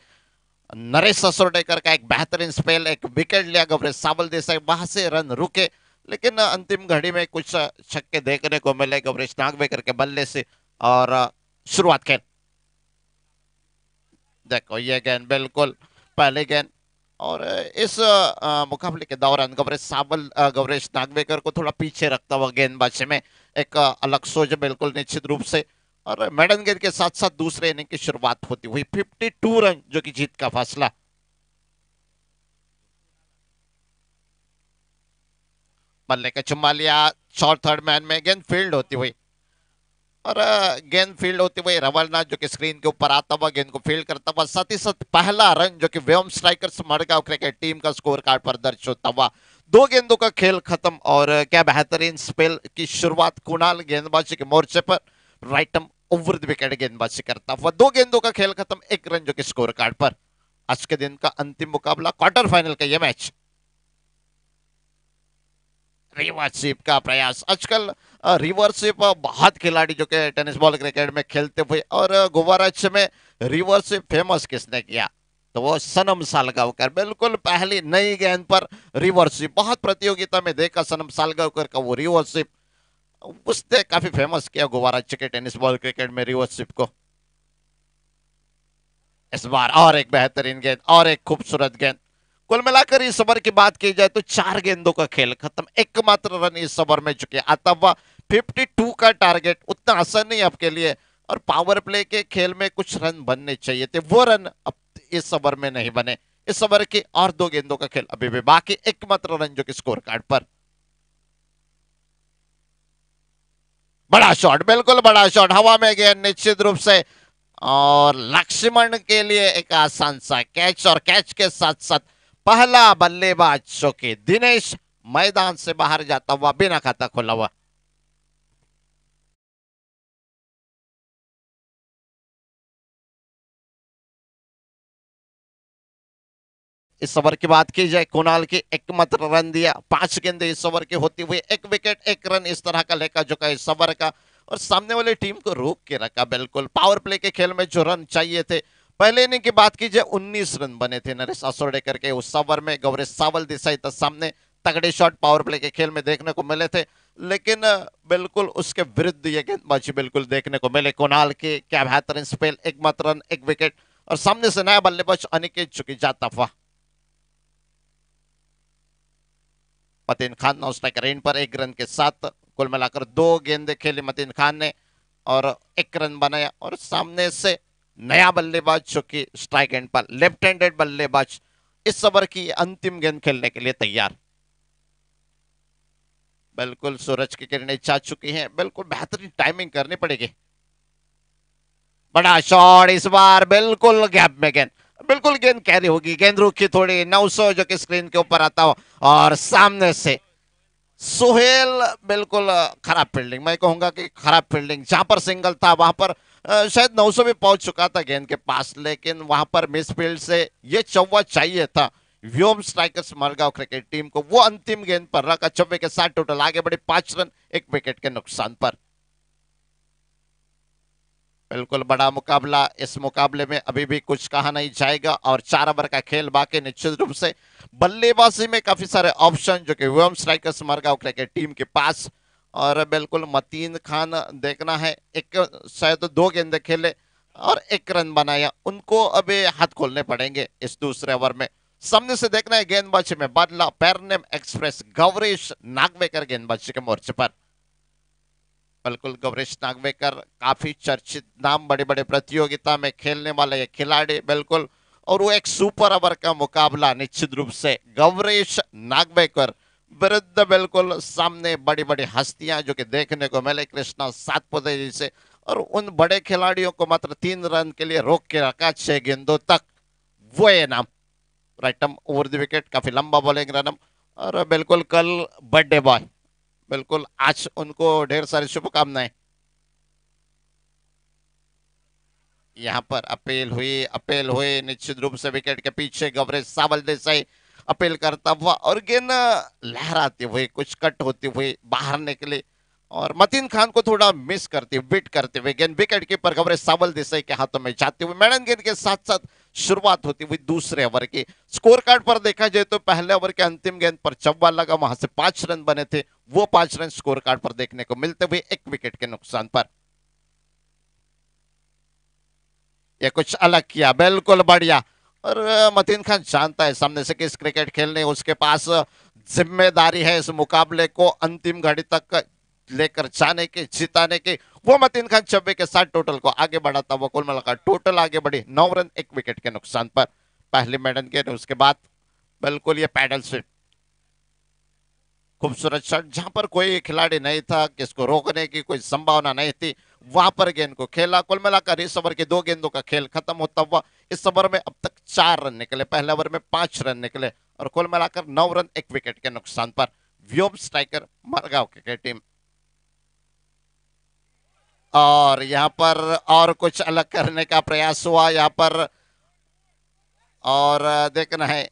नरेश ससोडेकर का एक बेहतरीन स्पेल, एक विकेट लिया गौरेश सावल देसाई, वहां से रन रुके, लेकिन अंतिम घड़ी में कुछ छक्के देखने को मिले गौरेश नागवेकर के बल्ले से। और शुरुआत खेल देखो ये गेंद बिल्कुल पहले गेंद, और इस मुकाबले के दौरान गौरेश नागवेकर को थोड़ा पीछे रखता हुआ गेंदबाजी में एक अलग सोच बिल्कुल निश्चित रूप से। और मेडन गेंद के साथ साथ दूसरे इनिंग की शुरुआत होती हुई 52 रन जो कि जीत का फासला। बल्ले का चुम्मा लिया, शॉर्ट थर्ड मैन में गेंद फील्ड होती हुई, और गेंद फील्ड होते हुए रवलनाथ जो कि स्क्रीन के ऊपर आता हुआ गेंद को फील्ड करता हुआ, साथ ही साथ पहला रन जो कि व्योम स्ट्राइकर्स मडगांव क्रिकेट टीम का स्कोर कार्ड पर दर्ज होता हुआ। 2 गेंदों का खेल खत्म, और क्या बेहतरीन स्पेल की शुरुआत कुणाल गेंदबाजी के मोर्चे पर right arm over the wicket गेंदबाजी करता हुआ। 2 गेंदों का खेल खत्म, 1 रन जो कि स्कोर कार्ड पर। आज के दिन का अंतिम मुकाबला, क्वार्टर फाइनल का यह मैच। रिवर्सिप का प्रयास, आजकल रिवर्सिप बहुत खिलाड़ी जो कि टेनिस बॉल क्रिकेट में खेलते हुए, और गोवा राज्य में रिवर्सिप फेमस किसने किया तो वो सनम सालगांवकर। बिल्कुल पहली नई गेंद पर रिवर्सिप, बहुत प्रतियोगिता में देखा सनम सालगांवकर का वो रिवर्सिप, उसने काफी फेमस किया गोवा राज्य के टेनिस बॉल क्रिकेट में रिवर्सिप को। इस बार और एक बेहतरीन गेंद और एक खूबसूरत गेंद। कुल मिलाकर इस ओवर की बात की जाए तो 4 गेंदों का खेल खत्म, एकमात्र रन इस ओवर में चुके आता हुआ। 52 का टारगेट उतना आसान नहीं आपके लिए और पावर प्ले के खेल में कुछ रन बनने चाहिए थे, वो रन अब इस ओवर में नहीं बने। इस ओवर की और दो गेंदों का खेल अभी भी बाकी, एकमात्र रन जो कि स्कोर कार्ड पर। बड़ा शॉट, बिल्कुल बड़ा शॉट, हवा में गया निश्चित रूप से, और लक्ष्मण के लिए एक आसान सा कैच, और कैच के साथ साथ पहला बल्लेबाज जो कि दिनेश मैदान से बाहर जाता हुआ बिना खाता खोला हुआ। इस ओवर की बात की जाए, कुणाल की एकमात्र रन दिया, 5 गेंदे इस ओवर की होती हुई, 1 विकेट 1 रन, इस तरह का लेखा जोखा इस ओवर का, और सामने वाली टीम को रोक के रखा। बिल्कुल पावर प्ले के खेल में जो रन चाहिए थे, पहले इनिंग की बात की जाए 19 रन बने थे नरेश असोडेकर के उस ओवर में। गौरेश सावल दिसाई तो सामने तगड़े शॉट पावर प्ले के खेल में देखने को मिले थे, लेकिन बिल्कुल उसके विरुद्ध ये गेंदबाजी बिल्कुल देखने को मिले। कुणाल के क्या बेहतरीन स्पेल, एकमात्र रन 1 विकेट, और सामने से नया बल्लेबाज अनिकेत चुकी जाता हुआ। मतीन खान नौ स्ट्राइकर इन पर 1 रन के साथ, कुल मिलाकर 2 गेंदे खेली मतीन खान ने और 1 रन बनाया। और सामने से नया बल्लेबाज जो कि स्ट्राइक एंड पर लेफ्ट हैंडेड बल्लेबाज इस ओवर की अंतिम गेंद खेलने के लिए तैयार। बिल्कुल सूरज की किरणें जा चुकी हैं, बिल्कुल बेहतरीन टाइमिंग करनी पड़ेगी। बड़ा शॉट इस बार, बिल्कुल गैप में गेंद, बिल्कुल गेंद कैरी होगी, गेंद रुकी थोड़ी, 900 जो कि स्क्रीन के ऊपर आता हो, और सामने से सोहेल, बिल्कुल खराब फील्डिंग, मैं कहूंगा कि खराब फील्डिंग। जहां पर सिंगल था वहां पर शायद 900 भी पहुंच चुका था गेंद के पास, लेकिन वहां पर मिस फील्ड से ये चौवा चाहिए था व्योम स्ट्राइकर्स मरगांव क्रिकेट टीम को। वो अंतिम गेंद पर रखा, चौवे के साथ टोटल आगे बढ़े 5 रन 1 विकेट के नुकसान पर। बिल्कुल बड़ा मुकाबला, इस मुकाबले में अभी भी कुछ कहा नहीं जाएगा, और 4 ओवर का खेल बाकी। निश्चित रूप से बल्लेबाजी में काफी सारे ऑप्शन जो कि व्योम स्ट्राइकर्स मरगांव क्रिकेट टीम के पास, और बिल्कुल मतीन खान देखना है, एक शायद 2 गेंदे खेले और 1 रन बनाया, उनको अभी हाथ खोलने पड़ेंगे इस दूसरे ओवर में। सामने से देखना है गेंदबाजी में बदला, पैरनेम एक्सप्रेस गौरीश नागवेकर गेंदबाजी के मोर्चे पर। बिल्कुल गौरीश नागवेकर काफी चर्चित नाम, बड़े बड़े प्रतियोगिता में खेलने वाले ये खिलाड़ी, बिल्कुल। और वो एक सुपर ओवर का मुकाबला निश्चित रूप से गौरीश नागवेकर विरुद्ध बिल्कुल सामने बड़ी बड़ी हस्तियां जो कि देखने को मिले, कृष्णा सातपुते जी से, और उन बड़े खिलाड़ियों को मात्र 3 रन के लिए रोक के रखा 6 गेंदों तक। वो ये नाम राइटम ओवर द विकेट, काफी लंबा बॉलिंग रनम, और बिल्कुल कल बर्थडे बॉय, बिल्कुल आज उनको ढेर सारी शुभकामनाएं। यहाँ पर अपील हुई निश्चित रूप से विकेट के पीछे गवरेज सावल देसाई अपील करता हुआ, और गेंद लहराती हुई कुछ कट होती हुई बाहर निकली, और मतीन खान को थोड़ा मिस करती बिट करते हुए गेंद विकेट कीपर गवरेज सावल देसाई के हाथों में जाती हुई मैडन गेंद के साथ साथ शुरुआत होती हुई दूसरे ओवर की। स्कोर कार्ड पर देखा जाए तो पहले ओवर के अंतिम गेंद पर चौवा लगा, वहां से 5 रन बने थे, वो 5 रन स्कोर कार्ड पर देखने को मिलते हुए 1 विकेट के नुकसान पर। ये कुछ अलग किया, बिल्कुल बढ़िया। और मतीन खान जानता है सामने से किस क्रिकेट खेलने, उसके पास जिम्मेदारी है इस मुकाबले को अंतिम घड़ी तक लेकर जाने की, जिताने की। वो मतीन खान 26 के साथ टोटल को आगे बढ़ाता हुआ, कुल मिलाकर टोटल आगे बढ़ी 9 रन 1 विकेट के नुकसान पर। पहली मेडन गेंद, उसके बाद बिल्कुल ये पैडल स्वीप, खूबसूरत शॉट, जहां पर कोई खिलाड़ी नहीं था, किसको रोकने की कोई संभावना नहीं थी, वहां पर गेंद को खेला। कुल मिलाकर इस ओवर के 2 गेंदों का खेल खत्म होता हुआ इस ओवर में अब तक 4 रन निकले, पहले ओवर में 5 रन निकले, और कुल मिलाकर 9 रन 1 विकेट के नुकसान पर। व्योम स्ट्राइकर मरगांव क्रिकेट टीम। और यहाँ पर और कुछ अलग करने का प्रयास हुआ यहाँ पर, और देखना है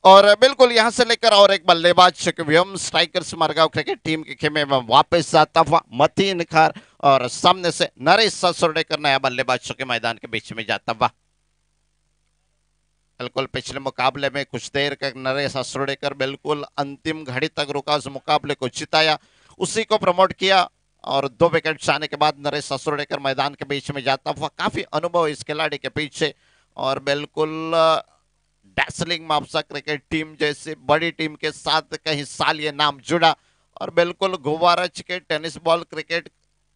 और बिल्कुल यहां से लेकर और एक बल्लेबाज व्योम स्ट्राइकर्स मरगांव क्रिकेट टीम के खेमे में वापस आता हुआ मतीन खार और सामने से नरेश सासुर्डेकर नया बल्लेबाज के मैदान के बीच में जाता हुआ। बिल्कुल पिछले मुकाबले में कुछ देर तक नरेश सासुर्डेकर बिल्कुल अंतिम घड़ी तक रुका, उस मुकाबले को जिताया, उसी को प्रमोट किया और 2 विकेट आने के बाद नरेश सासुर्डेकर मैदान के बीच में जाता हुआ। काफी अनुभव इस खिलाड़ी के पीछे और बिल्कुल डैसलिंग मापसा क्रिकेट टीम जैसे बड़ी टीम के साथ कहीं साल ये नाम जुड़ा और बिल्कुल गोवारज के टेनिस बॉल क्रिकेट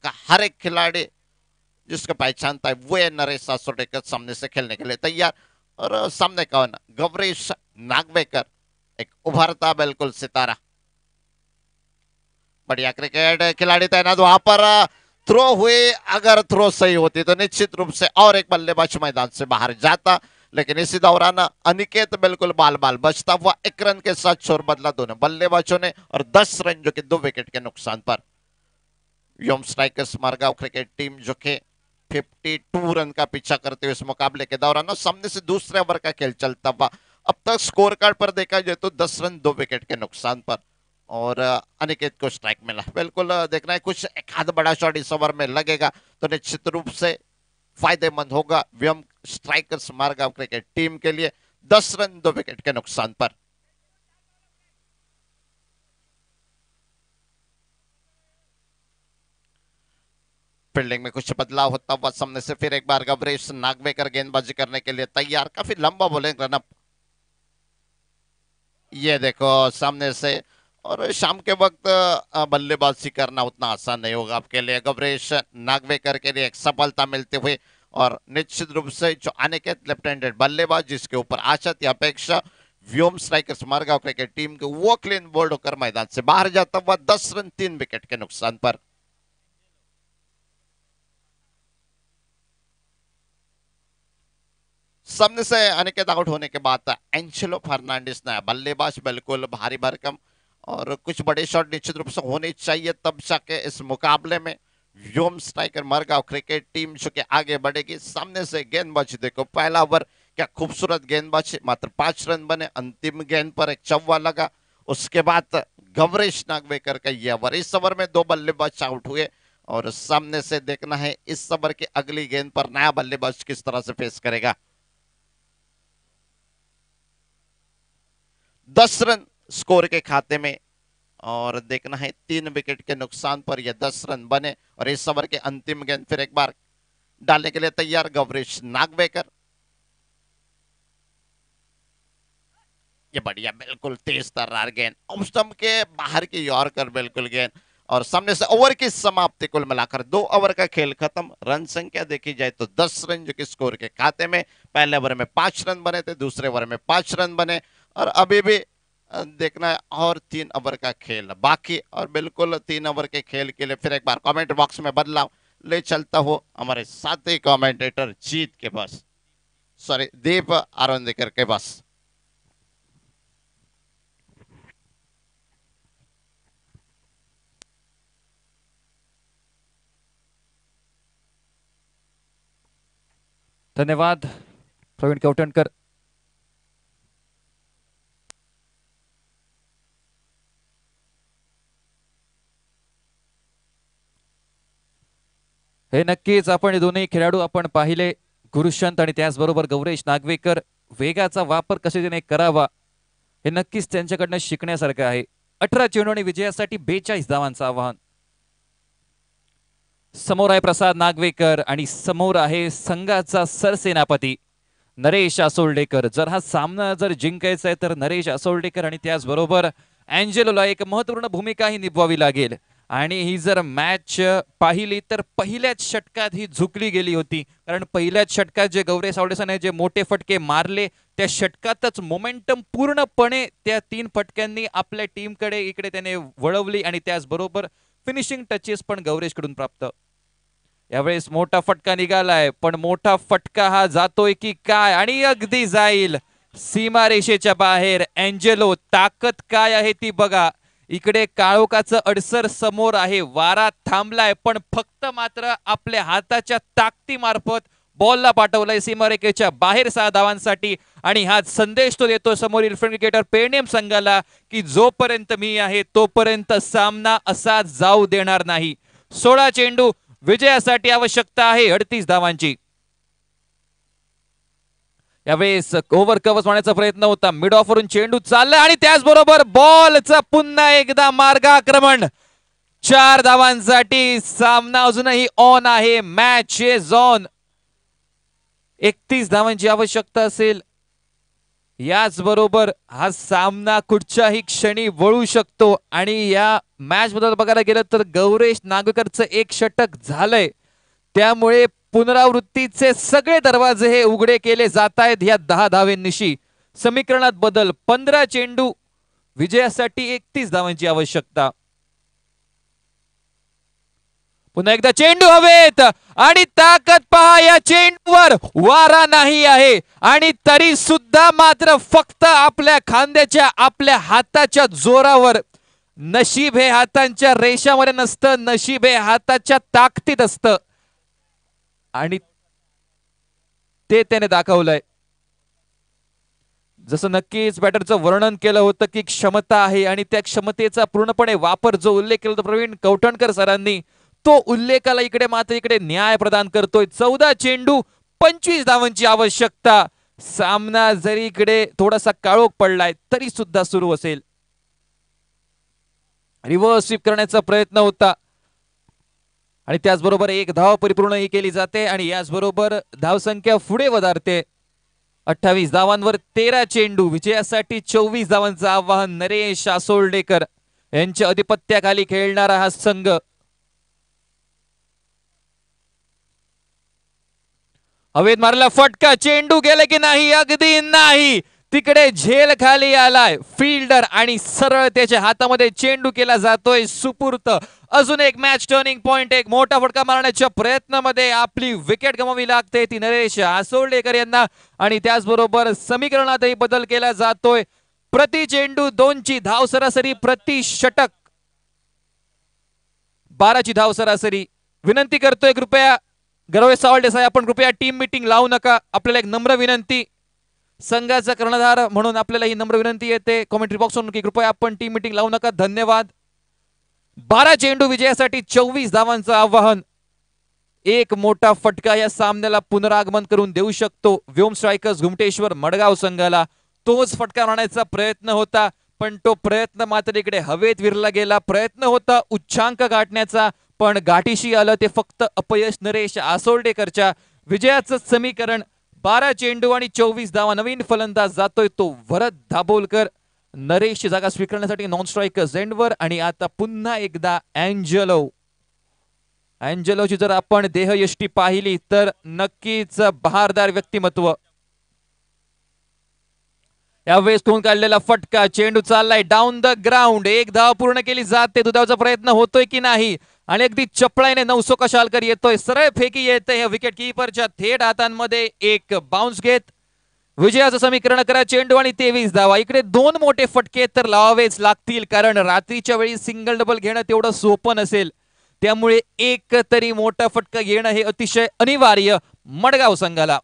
का हर एक खिलाड़ी जिसको पहचानता है वो है नरेश सासुर्डेकर, सामने से खेलने के लिए तैयार। और सामने कौन? गवरेश नागवेकर, एक उभरता बिल्कुल सितारा, बढ़िया क्रिकेट खिलाड़ी तैनात वहां पर। थ्रो हुए, अगर थ्रो सही होती तो निश्चित रूप से और एक बल्लेबाज मैदान से बाहर जाता, लेकिन इसी दौरान अनिकेत बिल्कुल बाल बाल बचता हुआ 1 रन के साथ छोर बदला दोनों बल्लेबाजों ने और 10 रन जो कि 2 विकेट के नुकसान पर। व्योम स्ट्राइकर्स मरगांव क्रिकेट टीम जो कि 52 रन का पीछा करते हुए इस मुकाबले के दौरान सामने से दूसरे ओवर का खेल चलता हुआ। अब तक स्कोर कार्ड पर देखा जाए तो 10 रन 2 विकेट के नुकसान पर और अनिकेत को स्ट्राइक मिला। बिल्कुल देखना है कुछ एक आध बड़ा शॉट इस ओवर में लगेगा तो निश्चित रूप से फायदेमंद होगा व्योम स्ट्राइकर्स मरगांव क्रिकेट टीम के लिए। 10 रन 2 विकेट के नुकसान पर। फील्डिंग में कुछ बदलाव होता हुआ सामने से फिर एक बार गवरेश नागवेकर गेंदबाजी करने के लिए तैयार, काफी लंबा बॉलिंग रनअप, ये देखो सामने से। और शाम के वक्त बल्लेबाजी करना उतना आसान नहीं होगा आपके लिए। गवरेश नागवेकर के लिए एक सफलता मिलते हुए और निश्चित रूप से जो अनिकेत लेफ्ट हैंडेड बल्लेबाज जिसके ऊपर आशा थी अपेक्षा व्योम स्ट्राइकर्स मरगांव क्रिकेट टीम के, वो क्लीन बोल्ड होकर मैदान से बाहर जाता हुआ 10 रन 3 विकेट के नुकसान पर। सामने से अनिकेत आउट होने के बाद एंजेलो फर्नांडिस नया बल्लेबाज, बिल्कुल भारी भरकम और कुछ बड़े शॉट निश्चित रूप से होने चाहिए तब जाके इस मुकाबले में व्योम स्ट्राइकर मरगांव क्रिकेट टीम जो कि आगे बढ़ेगी। सामने से गेंदबाजी देखो, पहला ओवर क्या खूबसूरत गेंदबाजी, मात्र 5 रन बने, अंतिम गेंद पर एक चौवा लगा। उसके बाद गवरेश नागवेकर का यह ओवर, इस ओवर में 2 बल्लेबाज आउट हुए और सामने से देखना है इस ओवर की अगली गेंद पर नया बल्लेबाज किस तरह से फेस करेगा। 10 रन स्कोर के खाते में और देखना है 3 विकेट के नुकसान पर यह 10 रन बने और इस ओवर के अंतिम गेंद फिर एक बार डालने के लिए तैयार गवरेश नागवेकर। ये बढ़िया बिल्कुल तेज तर्रार गेंद, ऑफ स्टंप के बाहर की यॉर्कर बिल्कुल गेंद और सामने से ओवर की समाप्ति। कुल मिलाकर 2 ओवर का खेल खत्म। रन संख्या देखी जाए तो 10 रन जो कि स्कोर के खाते में। पहले ओवर में 5 रन बने थे, दूसरे ओवर में 5 रन बने और अभी भी देखना है और 3 ओवर का खेल बाकी और बिल्कुल 3 ओवर के खेल के लिए फिर एक बार कमेंट बॉक्स में बदलाव ले चलता हो हमारे साथी कमेंटेटर जीत के पास, सॉरी दीप आरोंदेकर के पास। धन्यवाद प्रवीण कवटणकर। हे नक्कीच आपण दोन्ही खेळाडू आपण पाहिले, गुरुशंत आणि त्याचबरोबर गवरेश नागवेकर, वेगाचा वापर कसे करावा हे नक्कीच त्यांच्याकडनं शिकण्यासारखं आहे। 18 चेंडू विजयासाठी 42 धावांचं आव्हान। समोर आहे प्रसाद नागवेकर आणि समोर आहे संघाचा सरसेनापती नरेश आसोल्डेकर। जर हा सामना जर जिंकायचा आहे तर नरेश आसोल्डेकर आणि त्याचबरोबर एंजेलोला एक महत्त्वपूर्ण भूमिका ही निभवावी लागेल आणि ही जर मॅच पाहिली तर पहिल्याच षटकात ही झुकली गेली होती, कारण पहिल्याच षटकात जे गवरेश आसोल्डेकरने जे मोठे फटके मारले त्या षटकातच मोमेंटम पूर्णपणे त्या 3 फटक्यांनी आपल्या टीमकडे इकडे त्याने वळवली आणि त्याचबरोबर फिनिशिंग टचेस पण गवरेशकडून प्राप्त। यावेळेस मोठा फटका निघालाय, पण मोठा फटका हा जातोय की काय आणि अगदी जाईल सीमारेषेच्या बाहेर। एंजेलो ताकद काय आहे ती बघा, इकडे काळोखाचं अडसर समोर आहे, वारा थांबलाय पण फक्त मात्र आपल्या हाताच्या ताकदीमार्फत बॉलला पाठवलंय सीमारेखेच्या बाहेर 6 धावांसाठी आणि हा संदेश तो देतो समोरील क्रिकेटर पेडनेम संघाला की जोपर्यंत मी आहे तोपर्यंत सामना असा जाऊ देणार नाही. 16 चेंडू विजयासाठी आवश्यकता आहे 38 धावांची. यावेळेस ओव्हर कव्हर होण्याचा प्रयत्न होता, मिड ऑफ वरून चेंडू चालला आणि त्याचबरोबर बॉलचा पुन्हा एकदा मार्गाक्रमण. 4 धावांसाठी सामना अजूनही ऑन आहे. Match is on. 31 धावांची आवश्यकता असेल. याच बरोबर हा सामना कुठच्याही क्षणी वळू शकतो आणि या मॅच बद्दल बघायला गेलं तर गौरेश नागवेकरचं 1 षटक झालंय, त्यामुळे पुनरावृत्तीचे सगळे दरवाजे हे उघडे केले जात आहेत या 10 धावेंनिशी. समीकरणात बदल. 15 चेंडू विजयासाठी 31 धावांची आवश्यकता. पुन्हा एकदा चेंडू हवेत आणि ताकद पहा या चेंडूवर. वारा नाही आहे आणि तरी सुद्धा मात्र फक्त आपल्या खांद्याच्या आपल्या हाताच्या जोरावर. नशीब हे हातांच्या रेषामध्ये नसतं, नशीब हे हाताच्या ताकदीत असतं आणि ते त्याने दाखवलंय. जसं नक्कीच बॅटरचं वर्णन केलं होतं की क्षमता आहे आणि त्या क्षमतेचा पूर्णपणे वापर जो उल्लेख केला प्रवीण कवठणकर सरांनी, तो उल्लेखाला इकडे मात्र इकडे न्याय प्रदान करतोय. 14 चेंडू 25 धावांची आवश्यकता. सामना जरी इकडे थोडासा काळोख पडलाय तरी सुद्धा सुरू असेल. रिव्हर्स स्वीप करण्याचा प्रयत्न होता आणि त्याचबरोबर 1 धाव परिपूर्ण केली जाते आणि याचबरोबर धावसंख्या पुढे वधारते. 28 धावांवर 13 चेंडू विजयासाठी 24 धावांचं आव्हान. नरेश आसोळडेकर यांच्या अधिपत्याखाली खेळणारा हा संघ. हवेत मारला फटका, चेंडू गेले की नाही? अगदी नाही. तिकडे झेल खाली आलाय फिल्डर आणि सरळ त्याच्या हातामध्ये चेंडू केला जातोय सुपूर्त. अजून एक मॅच टर्निंग पॉइंट. एक मोठा फटका मारण्याच्या प्रयत्नामध्ये आपली विकेट गमावी लागते ती नरेश आसोळडेकर यांना आणि त्याचबरोबर समीकरणातही बदल केला जातोय. प्रति चेंडू 2 ची धाव सरासरी, प्रति षटक 12 ची धाव सरासरी. विनंती करतोय कृपया गरवे सावळडे साहेब, आपण कृपया टीम मीटिंग लावू नका. आपल्याला एक नम्र विनंती, संघाचा कर्णधार म्हणून आपल्याला ही नम्र विनंती येते कमेंट्री बॉक्सवरून की कृपया आपण टीम मीटिंग लावू नका. धन्यवाद. 12 चेंडू विजयासाठी 24 धावांचं आव्हान. एक मोठा फटका या सामन्याला पुनरागमन करून देऊ शकतो व्योम स्ट्रायकर्स घुमटेश्वर मडगाव संघाला. तोच फटका मारण्याचा प्रयत्न होता पण तो प्रयत्न मात्र इकडे हवेत विरला गेला. प्रयत्न होता उच्चांक गाठण्याचा पण गाठीशी आलं ते फक्त अपयश नरेश आसोळडेकरच्या. विजयाचं समीकरण 12 चेंडू आणि 24 धावा. नवीन फलंदाज जातोय तो भरत दाभोलकर. नरेशची जागा स्वीकारण्यासाठी नॉन स्ट्रायकर झेंडवर आणि आता पुन्हा एकदा अँजेलो. अँजेलोची जर आपण देहयष्टी पाहिली तर नक्कीच बहारदार व्यक्तिमत्व. यावेळेस तोंड काढलेला फटका, चेंडू चाललाय डाऊन द ग्राउंड. 1 धाव पूर्ण केली जाते. दुधावचा प्रयत्न होतोय की नाही आणि अगदी चपळाईने नवसो कशालकर येतोय. सरळ फेकी येते ह्या विकेट किपरच्या थेट हातांमध्ये. एक बाउन्स घेत विजयाचं समीकरण करा. चेंडू आणि 23 धावा. इकडे 2 मोठे फटके तर लावावेच लागतील कारण रात्रीच्या वेळी सिंगल डबल घेणं तेवढं सोपं नसेल. त्यामुळे एक तरी मोठा फटका घेणं हे अतिशय अनिवार्य मडगाव संघाला.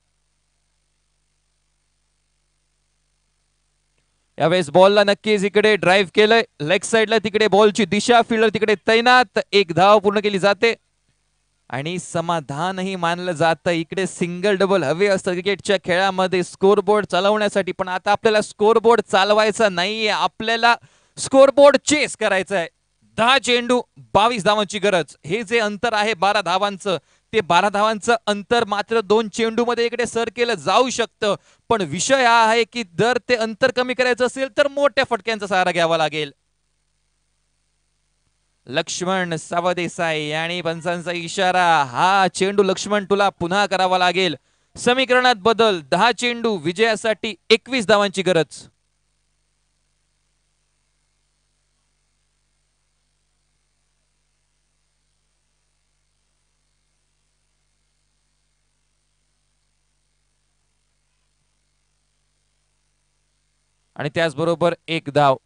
यावेळेस बॉलला नक्कीच इकडे ड्राईव्ह केलंय लेग साइडला. तिकडे बॉलची दिशा, फिल्डर तिकडे तैनात. 1 धाव पूर्ण केली जाते आणि समाधानही मानलं जातं. इकडे सिंगल डबल हवे असतं क्रिकेटच्या खेळामध्ये स्कोरबोर्ड चालवण्यासाठी, पण आता आपल्याला स्कोरबोर्ड चालवायचा नाहीये, आपल्याला स्कोरबोर्ड चेस करायचा आहे. 10 चेंडू 22 धावांची गरज. हे जे अंतर आहे 12 धावांचं, ते 12 धावांचं अंतर मात्र 2 चेंडू मध्ये इकडे सर केलं जाऊ शकतं. पण विषय हा आहे की जर ते अंतर कमी करायचं असेल तर मोठ्या फटक्यांचा सहारा घ्यावा लागेल. लक्ष्मण सावदेसाई आणि पंचांचा इशारा. हा चेंडू लक्ष्मण तुला पुन्हा करावा लागेल. समीकरणात बदल. 10 चेंडू विजयासाठी 21 धावांची गरज. आणि त्याचबरोबर 1 धाव.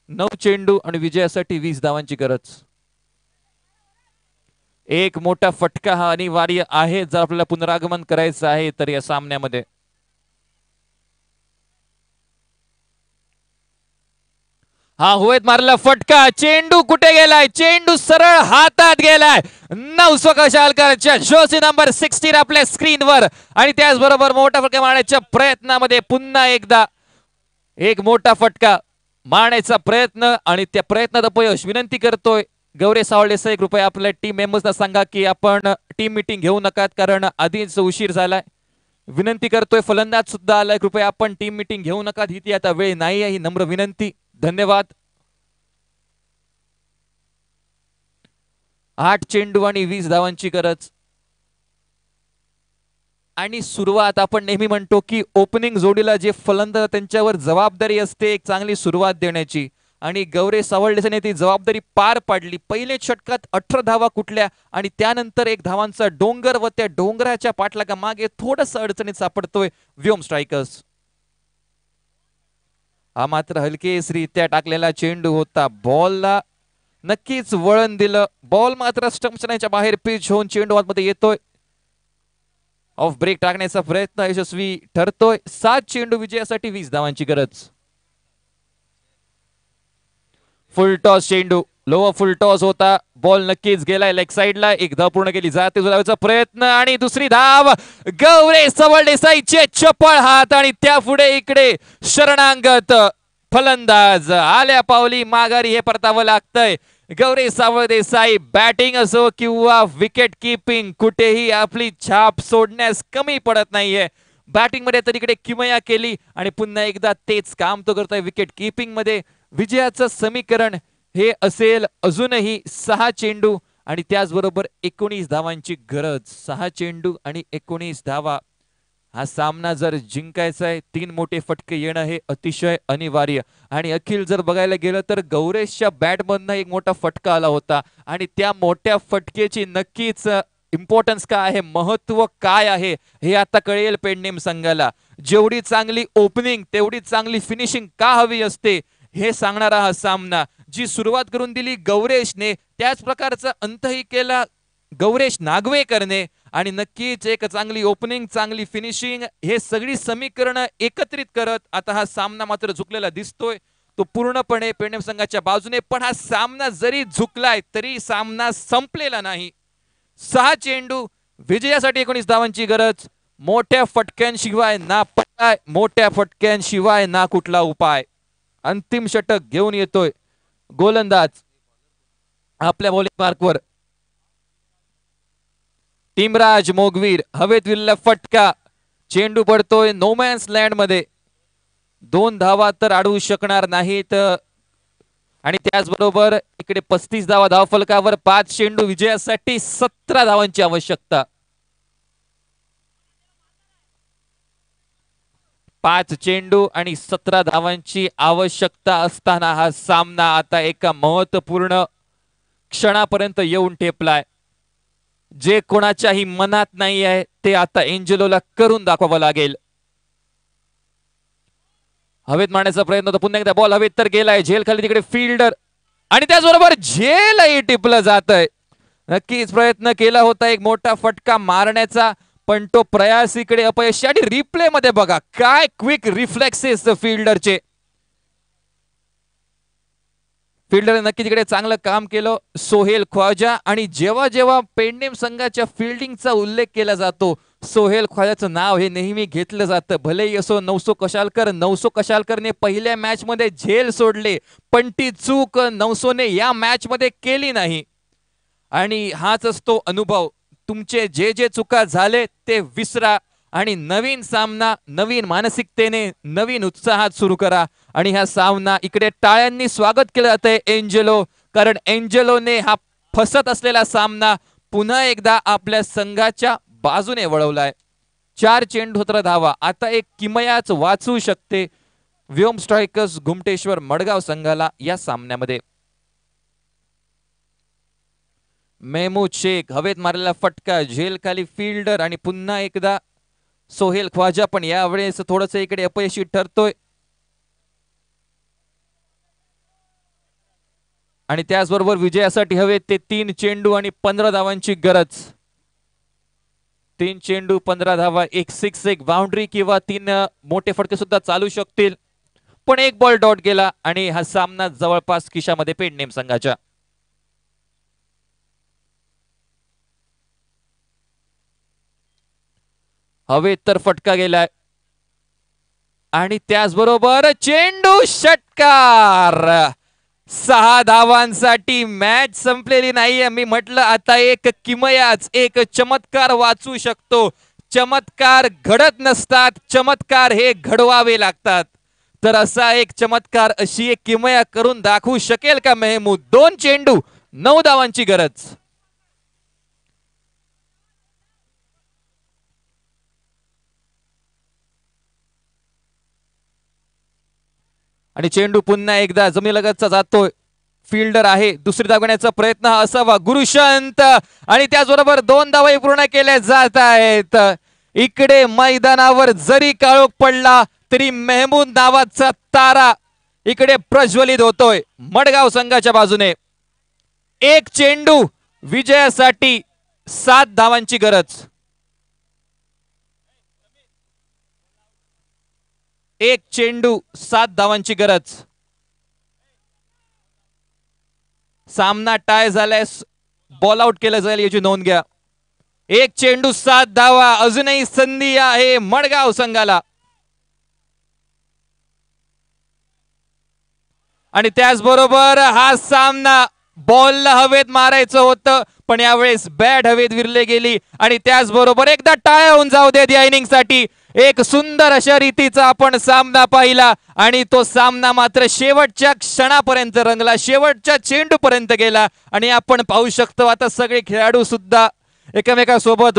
9 चेंडू आणि विजयासाठी 20 धावांची गरज. एक मोठा फटका हा अनिवार्य आहे जर आपल्याला पुनरागमन करायचं आहे तर या सामन्यामध्ये. हा होयत मारला फटका, चेंडू कुठे गेलाय, चेंडू सरळ हातात गेलाय. नवसो कशालकरच्या जर्सी नंबर 16 आपल्या स्क्रीनवर आणि त्याचबरोबर मोठा फटका मारण्याच्या प्रयत्नामध्ये पुन्हा एकदा एक मोठा फटका मारण्याचा प्रयत्न आणि त्या प्रयत्नात अपयश. विनंती करतोय गौरे सावळे सर कृपया आपल्या टीम मेंबर्सना सांगा की आपण टीम मीटिंग घेऊ नका कारण आधीच उशीर झालाय. विनंती करतोय फलंदाज सुद्धा आलाय, कृपया आपण टीम मीटिंग घेऊ नका, ही आता वेळ नाही आहे, ही नम्र विनंती. धन्यवाद. 8 चेंडू आणि 20 धावांची गरज आणि सुरुवात. आपण नेहमी म्हणतो की ओपनिंग जोडीला जे फलंदाज त्यांच्यावर जबाबदारी असते एक चांगली सुरुवात देण्याची आणि गौरे सावळेने ती जबाबदारी पार पाडली. पहिले षटकात 18 धावा कुठल्या आणि त्यानंतर एक धावांचा डोंगर व त्या डोंगराच्या पाठलागा मागे थोडस अडचणीत सापडतोय व्योम स्ट्रायकर्स. हा मात्र हलकेसरीत्या टाकलेला चेंडू होता, बॉलला नक्कीच वळण दिलं, बॉल मात्र स्टंप्सच्या बाहेर पिच होऊन चेंडू आतमध्ये येतोय. ऑफ ब्रेक टाकण्याचा प्रयत्न यशस्वी ठरतोय. 7 चेंडू विजयासाठी 20 धावांची गरज. फुल टॉस चेंडू, लोअर फुल टॉस होता, बॉल नक्कीच गेलाय लेग साइडला, एक धाव पूर्ण केली जाते धावाचा प्रयत्न आणि दुसरी धाव गौरे सावळ देसाईचे चपळ हात आणि त्यापुढे इकडे शरणांगत फलंदाज आल्या पावली माघारी हे परतावं लागतंय. गौरे सावळ देसाई बॅटिंग असो किंवा विकेट किपिंग कुठेही आपली छाप सोडण्यास कमी पडत नाहीये. बॅटिंग मध्ये तर इकडे किमया केली आणि पुन्हा एकदा तेच काम तो करतोय विकेट किपिंग मध्ये. विजयाचं समीकरण हे असेल अजूनही 6 चेंडू आणि त्याचबरोबर 19 धावांची गरज. 6 चेंडू आणि 19 धावा. हा सामना जर जिंकायचा आहे 3 मोठे फटके येणं हे अतिशय अनिवार्य. आणि अखिल जर बघायला गेलं तर गौरेशच्या बॅटमधनं एक मोठा फटका आला होता आणि त्या मोठ्या फटकेची नक्कीच इम्पॉर्टन्स काय आहे, महत्व काय आहे हे आता कळेल पेडनेम संघाला. जेवढी चांगली ओपनिंग तेवढी चांगली फिनिशिंग का हवी असते हे सांगणारा हा सामना. जी सुरुवात करून दिली गौरेशने त्याच प्रकारचा अंतही केला गौरेश नागवेकरने आणि नक्कीच एक चांगली ओपनिंग चांगली फिनिशिंग हे सगळी समीकरणं एकत्रित करत आता हा सामना मात्र झुकलेला दिसतोय. तो पूर्णपणे पेडनेम संघाच्या बाजूने, पण हा सामना जरी झुकलाय तरी सामना संपलेला नाही. 6 चेंडू विजयासाठी 19 धावांची गरज. मोठ्या फटक्यांशिवाय ना पर्याय, मोठ्या फटक्यांशिवाय ना कुठला उपाय. अंतिम षटक घेऊन येतोय गोलंदाज आपल्या बॉलिंग मार्कवर. टीमराज मोगवीर, हवेत विरला फटका, चेंडू पडतोय नोमॅन्स लँड मध्ये. 2 धावा तर अडवू शकणार नाहीत आणि त्याचबरोबर इकडे 35 धावा धावफलकावर. 5 चेंडू विजयासाठी 17 धावांची आवश्यकता. 5 चेंडू आणि 17 धावांची आवश्यकता असताना हा सामना आता एका महत्वपूर्ण क्षणापर्यंत येऊन ठेपलाय. जे कोणाच्याही मनात नाही आहे ते आता एंजेलोला करून दाखवावं लागेल. हवेत मारण्याचा प्रयत्न होता, पुन्हा एकदा बॉल हवेत तर गेलाय, झेल खाली तिकडे फिल्डर आणि त्याचबरोबर झेलही टिपलं जात आहे. नक्कीच प्रयत्न केला होता एक मोठा फटका मारण्याचा पण तो प्रयास इकडे अपयशी. आणि रिप्ले मध्ये बघा काय क्विक रिफ्लेक्सेस फिल्डरचे. फिल्डर नक्की तिकडे चांगलं काम केलं सोहेल ख्वाजा. आणि जेव्हा जेव्हा पेडनेम संघाच्या फिल्डिंगचा उल्लेख केला जातो सोहेल ख्वाजाचं नाव हे नेहमी घेतलं जातं. भलेही असो नवसो कशालकर, नवसो कशालकरने पहिल्या मॅच मध्ये झेल सोडले पण ती चूक नवसोने या मॅच मध्ये केली नाही. आणि हाच असतो अनुभव. तुमचे जे जे चुका झाले ते विसरा आणि नवीन सामना नवीन मानसिकतेने नवीन उत्साहात सुरू करा. आणि हा सामना इकडे टाळ्यांनी स्वागत केलं जातंय एंजेलो, कारण एंजेलोने हा फसत असलेला सामना पुन्हा एकदा आपल्या संघाच्या बाजूने वळवलाय. 4 चेंडू 17 धावा. आता एक किमयाच वाचू शकते व्योम स्ट्रायकर्स घुमटेश्वर मडगाव संघाला या सामन्यामध्ये. मेहमूद शेख, हवेत मारलेला फटका, झेल खाली फिल्डर आणि पुन्हा एकदा सोहेल ख्वाजा पण यावेळेस थोडस इकडे अपयशी ठरतोय. आणि त्याचबरोबर विजयासाठी हवे ते 3 चेंडू आणि 15 धावांची गरज. 3 चेंडू 15 धावा, एक 6 एक बाउंड्री किंवा 3 मोठे फटके सुद्धा चालू शकतील. पण एक बॉल डॉट गेला आणि हा सामना जवळपास खिशामध्ये पेड नेम संघाच्या. हवेत तर फटका गेलाय आणि त्याचबरोबर चेंडू षटकार. 6 धावांसाठी मॅच संपलेली नाहीये. मी म्हटलं आता एक किमयाच, एक चमत्कार वाचू शकतो. चमत्कार घडत नसतात, चमत्कार हे घडवावे लागतात. तर असा एक चमत्कार, अशी एक किमया करून दाखवू शकेल का मेहमूद? 2 चेंडू 9 धावांची गरज. आणि चेंडू पुन्हा एकदा जमिनीलगतचा जातोय. फिल्डर आहे, दुसरी धाव घेण्याचा प्रयत्न हा असावा. गुरुशंत आणि त्याचबरोबर 2 धावाही पूर्ण केल्या जात आहेत. इकडे मैदानावर जरी काळोख पडला तरी मेहमूद नावाचा तारा इकडे प्रज्वलित होतोय मडगाव संघाच्या बाजूने. 1 चेंडू विजयासाठी 7 धावांची गरज. 1 चेंडू 7 धावांची गरज. सामना टाय झालाय, बॉल आउट केलं जाईल याची नोंद घ्या. 1 चेंडू 7 धावा, अजूनही संधी आहे मडगाव संघाला. आणि त्याचबरोबर हा सामना बॉलला हवेत मारायचं होतं, पण यावेळेस बॅट हवेत विरले गेली. आणि त्याचबरोबर एकदा टाळ्या होऊन जाऊ देत या इनिंगसाठी. एक सुंदर अशा रीतीचा आपण सामना पाहिला आणि तो सामना मात्र शेवटच्या क्षणापर्यंत रंगला, शेवटच्या चेंडूपर्यंत गेला. आणि आपण पाहू शकतो आता सगळे खेळाडू सुद्धा एकमेकांसोबत